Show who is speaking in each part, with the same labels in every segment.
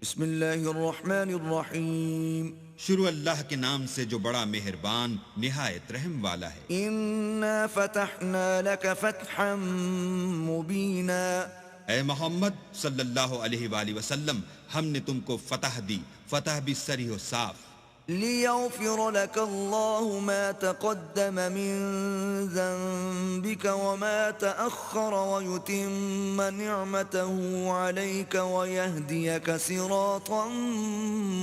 Speaker 1: بسم اللہ الرحمن الرحیم
Speaker 2: شروع اللہ کے نام سے جو بڑا مہربان نہایت رحم والا ہے۔
Speaker 1: انا فتحنا لك فتحا مبینا
Speaker 2: اے محمد صلی اللہ علیہ وآلہ وسلم، ہم نے تم کو فتح دی، فتح بھی صریح و صاف،
Speaker 1: ليغفر لك الله ما تقدم من ذنبك وما تأخر ويتم نعمته عليك ويهديك صراطا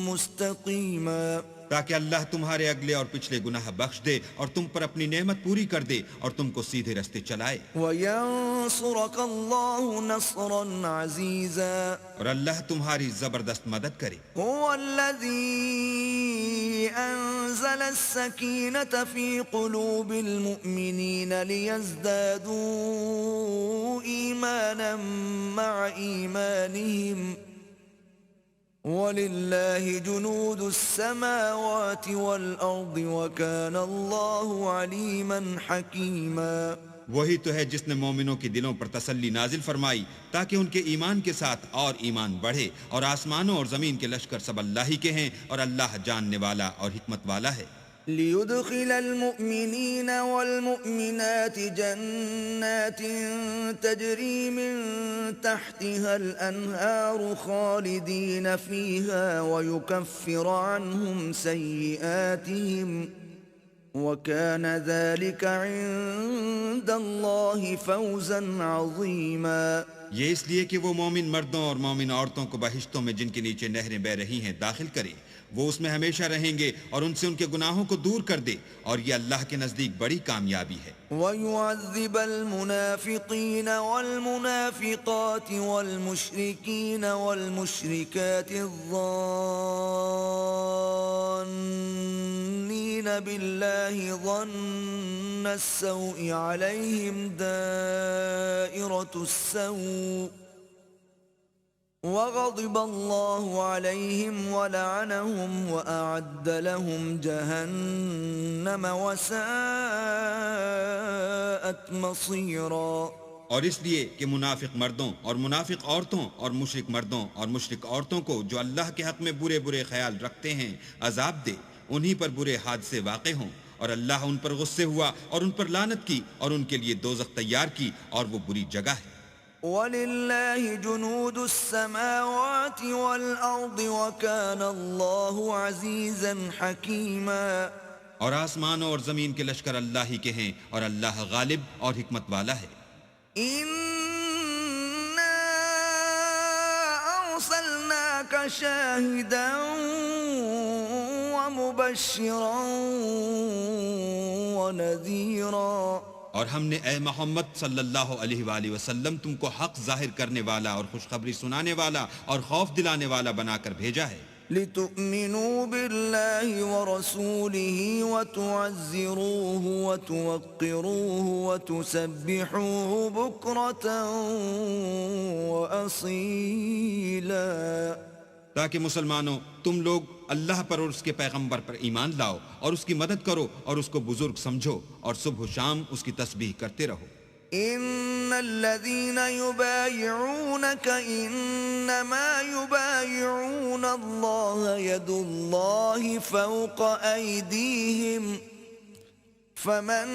Speaker 1: مستقيما
Speaker 2: تاکہ اللہ تمہارے اگلے اور پچھلے گناہ بخش دے اور تم پر اپنی نعمت پوری کر دے اور تم کو سیدھے رستے چلائے،
Speaker 1: وينصرك الله نصرا عزيزا
Speaker 2: اور اللہ تمہاری زبردست مدد کرے۔
Speaker 1: هو الذي أنزل السكينة في قلوب المؤمنين ليزدادوا إيمانا مع إيمانهم وَلِلَّهِ جُنُودُ السَّمَاوَاتِ وَالْأَرْضِ وَكَانَ اللَّهُ عَلِيمًا حَكِيمًا۔
Speaker 2: وہی تو ہے جس نے مومنوں کے دلوں پر تسلی نازل فرمائی تاکہ ان کے ایمان کے ساتھ اور ایمان بڑھے، اور آسمانوں اور زمین کے لشکر سب اللہ ہی کے ہیں، اور اللہ جاننے والا اور حکمت والا ہے۔
Speaker 1: لِيُدْخِلَ الْمُؤْمِنِينَ وَالْمُؤْمِنَاتِ جَنَّاتٍ تَجْرِي مِن تَحْتِهَا الْأَنْهَارُ خَالِدِينَ فِيهَا وَيُكَفِّرَ عَنْهُمْ سَيِّئَاتِهِمْ وَكَانَ ذَلِكَ عِندَ اللَّهِ فَوْزًا عَظِيمًا۔
Speaker 2: یہ اس لیے کہ وہ مومن مردوں اور مومن عورتوں کو بہشتوں میں جن کے نیچے نہریں بہ رہی ہیں داخل کرے، وہ اس میں ہمیشہ رہیں گے اور ان سے ان کے گناہوں کو دور کر دے، اور یہ اللہ کے نزدیک بڑی کامیابی ہے۔
Speaker 1: وَيُعَذِّبَ الْمُنَافِقِينَ وَالْمُنَافِقَاتِ وَالْمُشْرِكِينَ وَالْمُشْرِكَاتِ الظَّانِّينَ بِاللَّهِ ظَنَّ السَّوْءِ عَلَيْهِمْ دَائِرَةُ السَّوْءِ وغضب الله عليهم ولعنهم وأعد لهم جهنم وساءت مصيرا۔
Speaker 2: اور اس لیے کہ منافق مردوں اور منافق عورتوں اور مشرک مردوں اور مشرک عورتوں کو جو اللہ کے حق میں برے برے خیال رکھتے ہیں عذاب دے، انہی پر برے حادثے واقع ہوں، اور اللہ ان پر غصے ہوا اور ان پر لعنت کی اور ان کے لیے دوزخ تیار کی، اور وہ بری جگہ ہے۔
Speaker 1: وَلِلَّهِ جُنُودُ السَّمَاوَاتِ وَالْأَرْضِ وَكَانَ اللَّهُ عَزِيزًا حَكِيمًا۔
Speaker 2: اور آسمانوں اور زمین کے لشکر اللہ ہی کے ہیں، اور اللہ غالب اور حکمت والا ہے۔
Speaker 1: إِنَّا أَرْسَلْنَاكَ شَاهِدًا وَمُبَشِّرًا وَنَذِيرًا۔
Speaker 2: اور ہم نے اے محمد صلی اللہ علیہ وآلہ وسلم تم کو حق ظاہر کرنے والا اور خوشخبری سنانے والا اور خوف دلانے والا بنا کر بھیجا ہے،
Speaker 1: لِتُؤْمِنُوا بِاللَّهِ وَرَسُولِهِ وَتُعَزِّرُوهُ وَتُوَقِّرُوهُ وَتُسَبِّحُوهُ بُكْرَةً وَأَصِيلًا۔
Speaker 2: تاکہ مسلمانوں تم لوگ اللہ پر اور اس کے پیغمبر پر ایمان لاؤ اور اس کی مدد کرو اور اس کو بزرگ سمجھو، اور صبح و شام اس کی تسبیح کرتے رہو۔
Speaker 1: ان الذين يبايعونك انما يبايعون الله يد الله فوق ايديهم فمن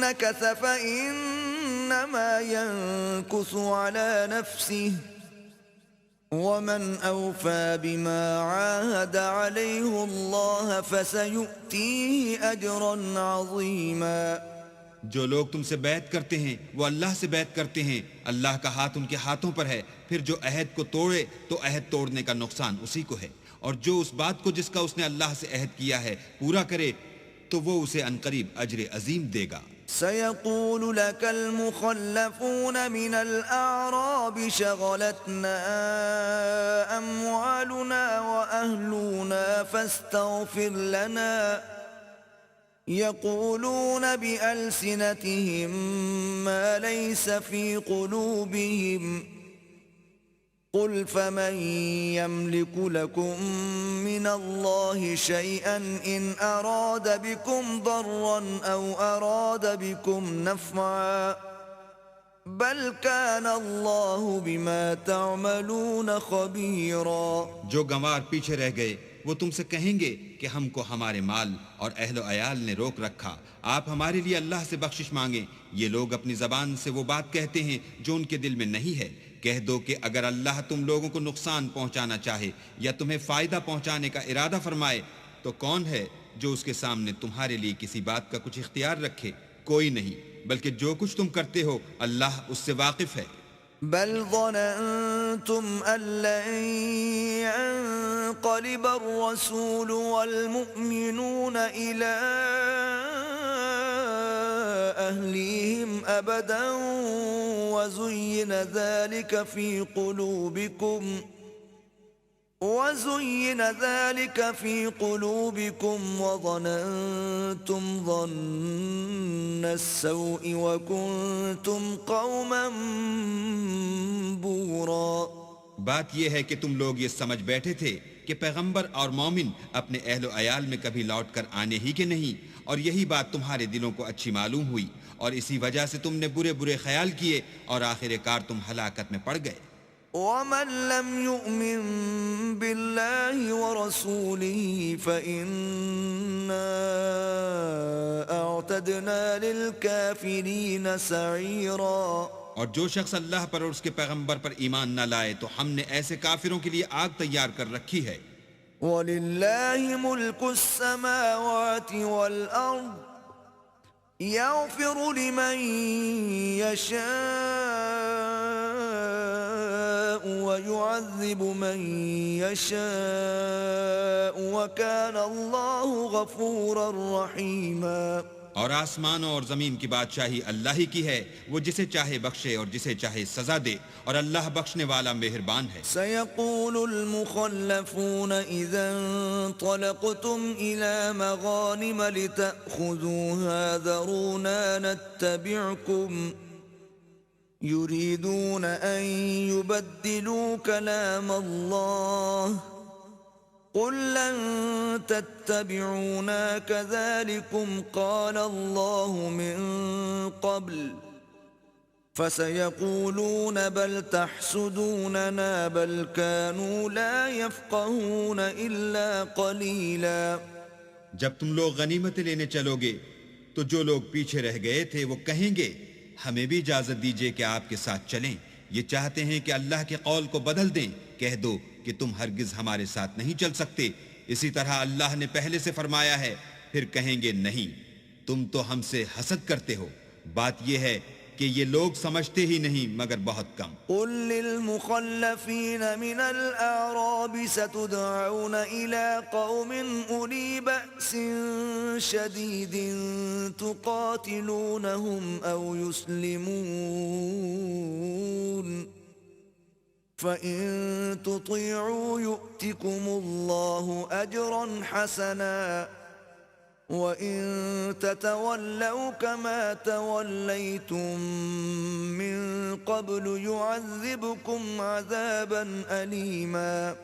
Speaker 1: نكث فانما ينكث على نفسه ومن أوفى بما عاهد عليه الله فسيؤتيه أجرا عظيما۔
Speaker 2: جو لوگ تم سے بیعت کرتے ہیں وہ اللہ سے بیعت کرتے ہیں، اللہ کا ہاتھ ان کے ہاتھوں پر ہے، پھر جو عہد کو توڑے تو عہد توڑنے کا نقصان اسی کو ہے، اور جو اس بات کو جس کا اس نے اللہ سے عہد کیا ہے پورا کرے تو وہ اسے عنقریب اجر عظیم دے گا۔
Speaker 1: سيقول لك المخلفون من الأعراب شغلتنا أموالنا وأهلنا فاستغفر لنا يقولون بألسنتهم ما ليس في قلوبهم قل فمن يملك لكم من الله شيئا إن أراد بكم ضرا أو أراد بكم نفعا بل كان الله بما تعملون خبيرا.
Speaker 2: جو گنوار پیچھے رہ گئے وہ تم سے کہیں گے کہ ہم کو ہمارے مال اور اہل و عیال نے روک رکھا، آپ ہمارے لیے اللہ سے بخشش مانگیں. یہ لوگ اپنی زبان سے وہ بات کہتے ہیں جو ان کے دل میں نہیں ہے. کہہ دو کہ اگر اللہ تم لوگوں کو نقصان پہنچانا چاہے یا تمہیں فائدہ پہنچانے کا ارادہ فرمائے تو کون ہے جو اس کے سامنے تمہارے لیے کسی بات کا کچھ اختیار رکھے؟ کوئی نہیں، بلکہ جو کچھ تم کرتے ہو اللہ اس سے واقف ہے.
Speaker 1: بل ظننتم أن لن ينقلب الرسول والمؤمنون إلى أهليهم أبدا وزين ذلك في قلوبكم وظننتم ظن السوء وكنتم قوما بورا.
Speaker 2: بات یہ ہے کہ تم لوگ یہ سمجھ بیٹھے تھے کہ پیغمبر اور مومن اپنے اہل و عیال میں کبھی لوٹ کر آنے ہی کے نہیں، اور یہی بات تمہارے دلوں کو اچھی معلوم ہوئی، اور اسی وجہ سے تم نے برے برے خیال کیے اور آخر کار تم ہلاکت میں پڑ گئے.
Speaker 1: ومن لم يؤمن بالله ورسوله فإنا أعتدنا للكافرين سعيرا.
Speaker 2: اور جو شخص اللہ پر اور اس کے پیغمبر پر ایمان نہ لائے تو ہم نے ایسے کافروں کے لیے آگ تیار کر رکھی ہے.
Speaker 1: وَلِلَّهِ مُلْكُ السَّمَاوَاتِ وَالْأَرْضِ يَغْفِرُ لِمَن يَشَاءُ وَيُعَذِّبُ مَن يَشَاءُ وَكَانَ اللَّهُ غَفُورًا رَحِيمًا.
Speaker 2: اور آسمانوں اور زمین کی بادشاہی اللہ ہی کی ہے، وہ جسے چاہے بخشے اور جسے چاہے سزا دے، اور اللہ بخشنے والا مہربان ہے.
Speaker 1: سيقول المخلفون إذا انطلقتم إلى مغانم لتأخذوها ذرونا نتبعكم يريدون أن يبدلوا كلام الله قل لن تتبعونا كذلكم قال الله من قبل فسيقولون بل تحسدوننا بل كانوا لا يفقهون إلا قليلا.
Speaker 2: جب تم لوگ غنیمتیں لینے چلو گے تو جو لوگ پیچھے رہ گئے تھے وہ کہیں گے ہمیں بھی اجازت دیجئے کہ آپ کے ساتھ چلیں، یہ چاہتے ہیں کہ اللہ کے قول کو بدل دیں. کہہ دو کہ تم ہرگز ہمارے ساتھ نہیں چل سکتے، اسی طرح اللہ نے پہلے سے فرمایا ہے. پھر کہیں گے نہیں، تم تو ہم سے حسد کرتے ہو. بات یہ ہے کہ یہ لوگ سمجھتے ہی نہیں مگر بہت کم.
Speaker 1: قل للمخلفين من الأعراب ستدعون إلى قوم أولي بأس شديد تقاتلونهم أو يسلمون فإن تطيعوا يؤتكم الله أجرا حسنا وإن تتولوا كما توليتم من قبل يعذبكم عذابا أليما.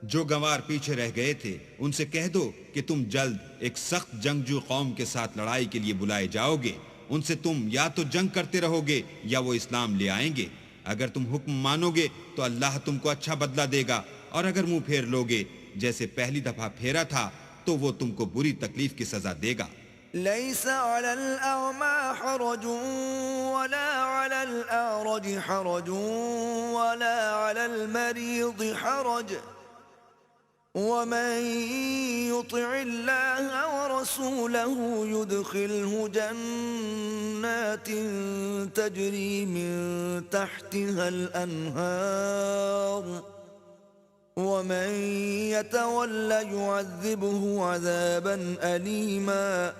Speaker 2: جو گنوار پیچھے رہ گئے تھے ان سے کہہ دو کہ تم جلد ایک سخت جنگجو قوم کے ساتھ لڑائی کے لیے بلائے جاؤ گے. ان سے تم یا تو جنگ کرتے رہو گے یا وہ اسلام لے آئیں گے. اگر تم حکم مانو گے تو اللہ تم کو اچھا بدلہ دے گا، اور اگر منہ پھیر لوگے جیسے پہلی دفعہ پھیرا تھا تو وہ تم کو بری تکلیف کی سزا دے گا.
Speaker 1: ليس على الأعمى حرج ولا على الأعرج حرج ولا على المريض حرج ومن يطع الله ورسوله يدخله جنات تجري من تحتها الأنهار ومن يتولى يعذبه عذابا أليما.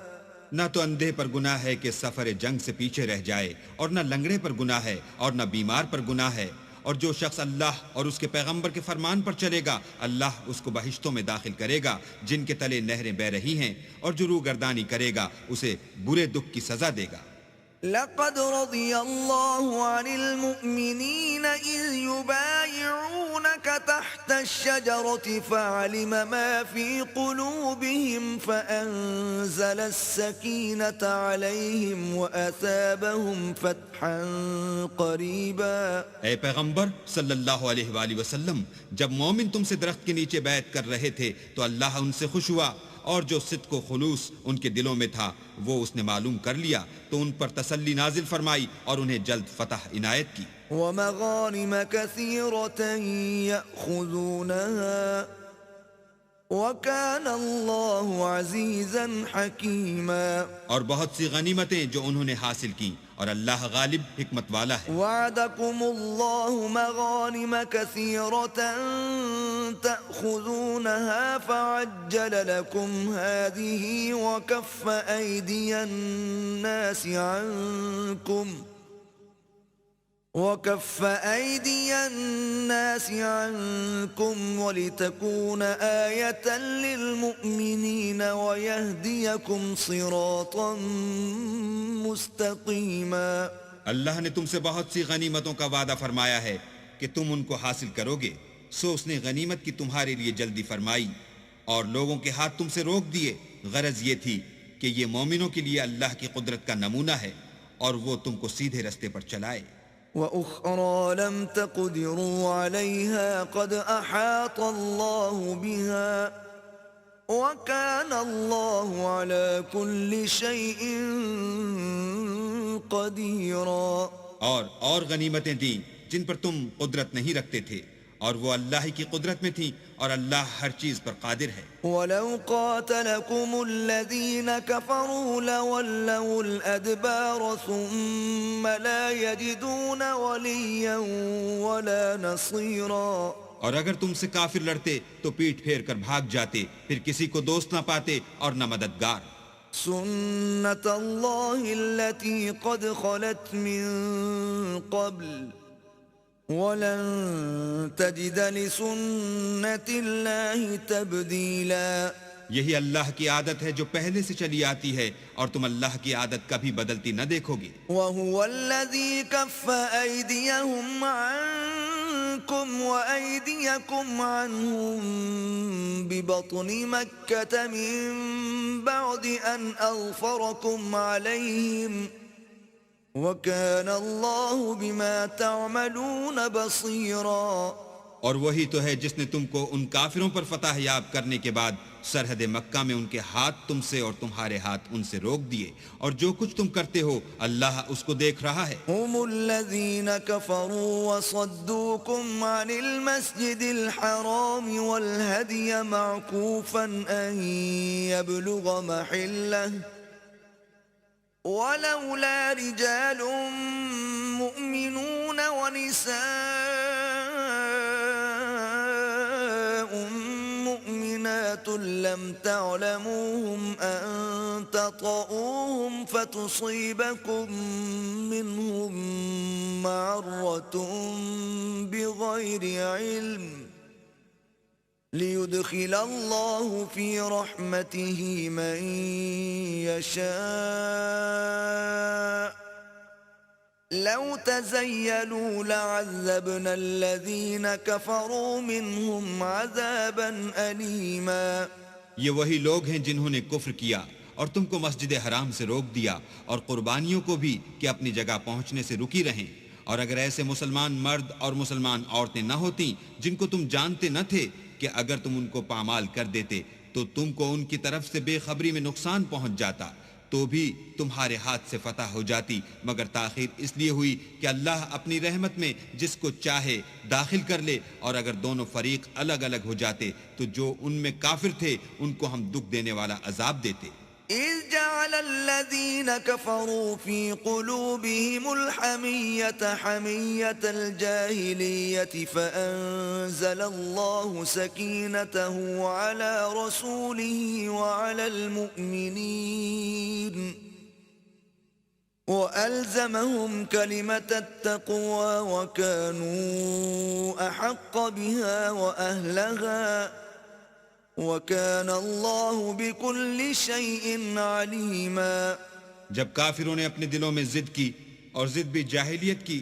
Speaker 2: نہ تو اندھے پر گناہ ہے کہ سفر جنگ سے پیچھے رہ جائے، اور نہ لنگڑے پر گناہ ہے، اور نہ بیمار پر گناہ ہے. اور جو شخص اللہ اور اس کے پیغمبر کے فرمان پر چلے گا اللہ اس کو بہشتوں میں داخل کرے گا جن کے تلے نہریں بہ رہی ہیں، اور جو روگردانی کرے گا اسے برے دکھ کی سزا دے گا.
Speaker 1: لقد رضي الله عن المؤمنين إذ يبايعونك تحت الشجرة فعلم ما في قلوبهم فأنزل السكينة عليهم وأثابهم فتحا قريبا.
Speaker 2: اے پیغمبر صلی اللہ علیہ وآلہ وسلم، جب مومن تم سے درخت کے نیچے بیعت کر رہے تھے تو اللہ ان سے خوش ہوا، اور جو صدق و خلوص ان کے دلوں میں تھا وہ اس نے معلوم کر لیا تو ان پر تسلی نازل فرمائی اور انہیں جلد فتح عنایت کی.
Speaker 1: ومغانم كثيرة يأخذونها وكان الله عزيزا حكيما.
Speaker 2: اور بہت سی غنیمتیں جو انہوں نے حاصل کی اور اللہ غالب حکمت والا ہے.
Speaker 1: وعدكم الله مغانم كثيرة تأخذونها فعجل لكم هذه وكف أيدي الناس عنكم ولتكون آية للمؤمنين ويهديكم صراطا مستقيما.
Speaker 2: اللہ نے تم سے بہت سی غنیمتوں کا وعدہ فرمایا ہے کہ تم ان کو حاصل کرو گے، سو اس نے غنیمت کی تمہارے لیے جلدی فرمائی اور لوگوں کے ہاتھ تم سے روک دیے. غرض یہ تھی کہ یہ مومنوں کے لیے اللہ کی قدرت کا نمونہ ہے اور وہ تم کو سیدھے رستے پر چلائے.
Speaker 1: وأخرى لم تقدروا عليها قد أحاط الله بها وكان الله على كل شيء قديرا.
Speaker 2: اور غنیمتیں دیں جن پر تم قدرت نہیں رکھتے تھے اور وہ اللہ ہی کی قدرت میں تھیں اور اللہ ہر چیز پر قادر ہے.
Speaker 1: وَلَوْ قَاتَلَكُمُ الَّذِينَ كَفَرُوا لَوَلَّوُا الْأَدْبَارَ ثُمَّ لَا يَجِدُونَ وَلِيًّا وَلَا نَصِيرًا.
Speaker 2: اور اگر تم سے کافر لڑتے تو پیٹھ پھیر کر بھاگ جاتے، پھر کسی کو دوست نہ پاتے اور نہ مددگار.
Speaker 1: سُنَّةَ اللَّهِ الَّتِي قَدْ خَلَتْ مِن قَبْلُ وَلَن تَجِدَ لِسُنَّةِ اللَّهِ تَبْدِيلًا.
Speaker 2: یہی اللہ کی عادت ہے جو پہلے سے چلی آتی ہے اور تم اللہ کی عادت کبھی بدلتی نہ دیکھو گے.
Speaker 1: وَهُوَ الَّذِي كَفَّ أَيْدِيَهُمْ عَنكُمْ وَأَيْدِيَكُمْ عَنْهُمْ بِبَطْنِ مَكَّةَ مِن بَعْدِ أَنْ أَظْفَرَكُمْ عَلَيْهِمْ وَكَانَ اللَّهُ بِمَا تَعْمَلُونَ بَصِيرًا.
Speaker 2: اور وہی تو ہے جس نے تم کو ان کافروں پر فتح یاب کرنے کے بعد سرحد مکہ میں ان کے ہاتھ تم سے اور تمہارے ہاتھ ان سے روک دیے، اور جو کچھ تم کرتے ہو اللہ اس کو دیکھ رہا ہے.
Speaker 1: هم الذين كفروا وصدوكم عن المسجد الحرام والهدي معكوفا أن يبلغ محله ولولا رجال مؤمنون ونساء مؤمنات لم تعلموهم أن تطؤوهم فتصيبكم منهم معرة بغير علم ليدخل الله في رحمته من يشاء لو تزيلوا لعذبنا الذين كفروا منهم عذابا أليما.
Speaker 2: یہ وہی لوگ ہیں جنہوں نے کفر کیا اور تم کو مسجد حرام سے روک دیا اور قربانیوں کو بھی کہ اپنی جگہ پہنچنے سے رکی رہیں. اور اگر ایسے مسلمان مرد اور مسلمان عورتیں نہ ہوتیں جن کو تم جانتے نہ تھے کہ اگر تم ان کو پامال کر دیتے تو تم کو ان کی طرف سے بے خبری میں نقصان پہنچ جاتا، تو بھی تمہارے ہاتھ سے فتح ہو جاتی، مگر تاخیر اس لیے ہوئی کہ اللہ اپنی رحمت میں جس کو چاہے داخل کر لے. اور اگر دونوں فریق الگ الگ ہو جاتے تو جو ان میں کافر تھے ان کو ہم دکھ دینے والا عذاب دیتے.
Speaker 1: إذ جعل الذين كفروا في قلوبهم الحمية حمية الجاهلية فأنزل الله سكينته على رسوله وعلى المؤمنين وألزمهم كلمة التقوى وكانوا أحق بها وأهلها وَكَانَ اللَّهُ بِكُلِّ شَيْءٍ عَلِيمًا.
Speaker 2: جب کافروں نے اپنے دلوں میں ضد کی اور ضد بھی جاہلیت کی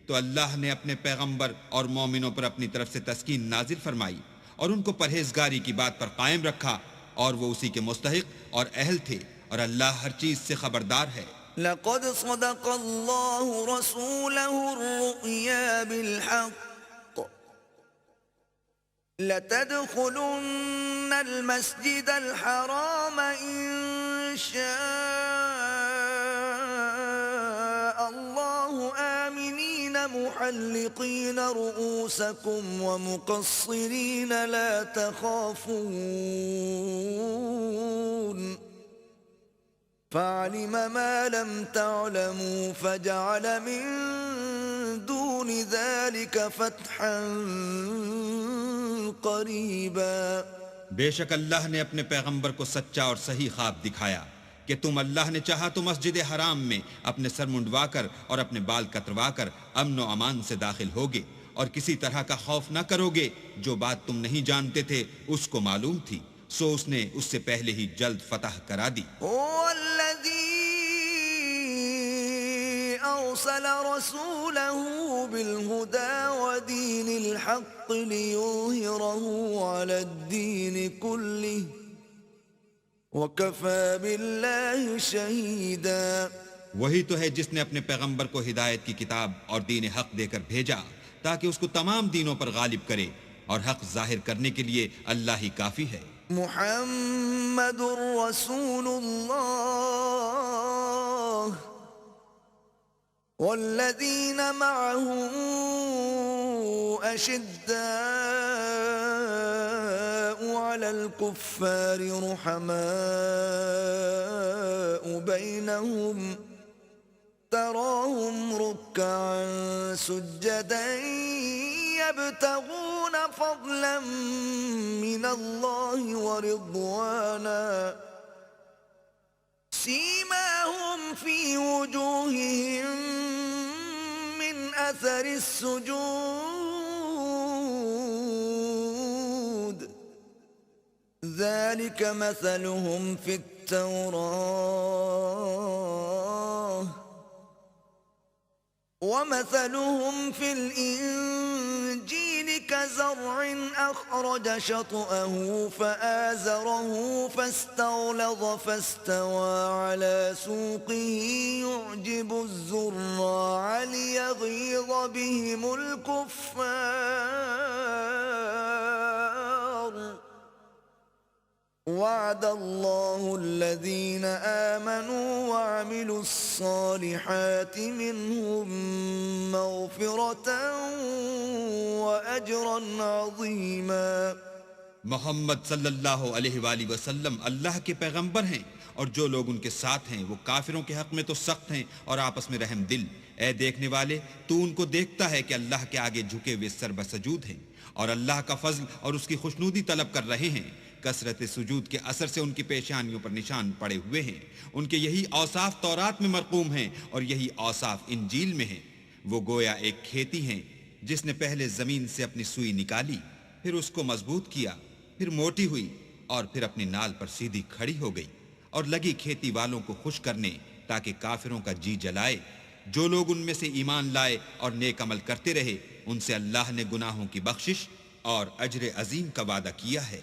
Speaker 2: تو اللہ نے اپنے پیغمبر اور مومنوں پر اپنی طرف سے تسکین نازل فرمائی اور ان کو پرہیزگاری کی بات پر قائم رکھا اور وہ اسی کے مستحق اور اہل تھے اور اللہ ہر چیز سے خبردار ہے۔
Speaker 1: لقد صدق الله رسوله الرؤيا بالحق لتدخلن المسجد الحرام إن شاء الله آمنين محلقين رؤوسكم ومقصرين لا تخافون فعلم ما لم تعلموا فجعل من دون ذلك فتحا قریبا۔
Speaker 2: بے شک اللہ نے اپنے پیغمبر کو سچا اور صحیح خواب دکھایا کہ تم اللہ نے چاہا تو مسجد حرام میں اپنے سر منڈوا کر اور اپنے بال کتروا کر امن و امان سے داخل ہوگے اور کسی طرح کا خوف نہ کرو گے۔ جو بات تم نہیں جانتے تھے اس کو معلوم تھی، سو اس نے اس سے پہلے ہی جلد فتح کرا دی۔
Speaker 1: أرسل رسوله بالهدى ودين الحق ليظهره على الدين كله وكفى بالله شهيدا۔
Speaker 2: وہی تو ہے جس نے اپنے پیغمبر کو ہدایت کی کتاب اور دین حق دے کر بھیجا تاکہ اس کو تمام دینوں پر غالب کرے، اور حق ظاہر کرنے کے لیے اللہ ہی کافی ہے۔
Speaker 1: محمد رسول اللہ والذین معه أشداء على الكفار رحماء بينهم تراهم ركعا سجدا يبتغون فضلا من الله ورضوانا سيماهم في وجوههم من أثر السجود ذلك مثلهم في التوراة ومثلهم في الإنجيل كزرع أخرج شطأه فآزره فاستغلظ فاستوى على سوقه يعجب الزراع ليغيظ بهم الكفار وعد الله الذين آمنوا وعملوا الصالحات منهم مغفرة وأجرا عظيما۔
Speaker 2: محمد صلی اللہ علیہ وآلہ وسلم اللہ کے پیغمبر ہیں، اور جو لوگ ان کے ساتھ ہیں وہ کافروں کے حق میں تو سخت ہیں اور آپس میں رحم دل۔ اے دیکھنے والے، تو ان کو دیکھتا ہے کہ اللہ کے آگے جھکے ہوئے سر بسجود ہیں اور اللہ کا فضل اور اس کی خوشنودی طلب کر رہے ہیں۔ کثرت سجود کے اثر سے ان کی پیشانیوں پر نشان پڑے ہوئے ہیں۔ ان کے یہی اوصاف تورات میں مرقوم ہیں اور یہی اوصاف انجیل میں ہیں۔ وہ گویا ایک کھیتی ہیں جس نے پہلے زمین سے اپنی سوئی نکالی، پھر اس کو مضبوط کیا، پھر موٹی ہوئی اور پھر اپنی نال پر سیدھی کھڑی ہو گئی، اور لگی کھیتی والوں کو خوش کرنے تاکہ کافروں کا جی جلائے۔ جو لوگ ان میں سے ایمان لائے اور نیک عمل کرتے رہے، ان سے اللہ نے گناہوں کی بخشش اور اجر عظیم کا وعدہ کیا ہے۔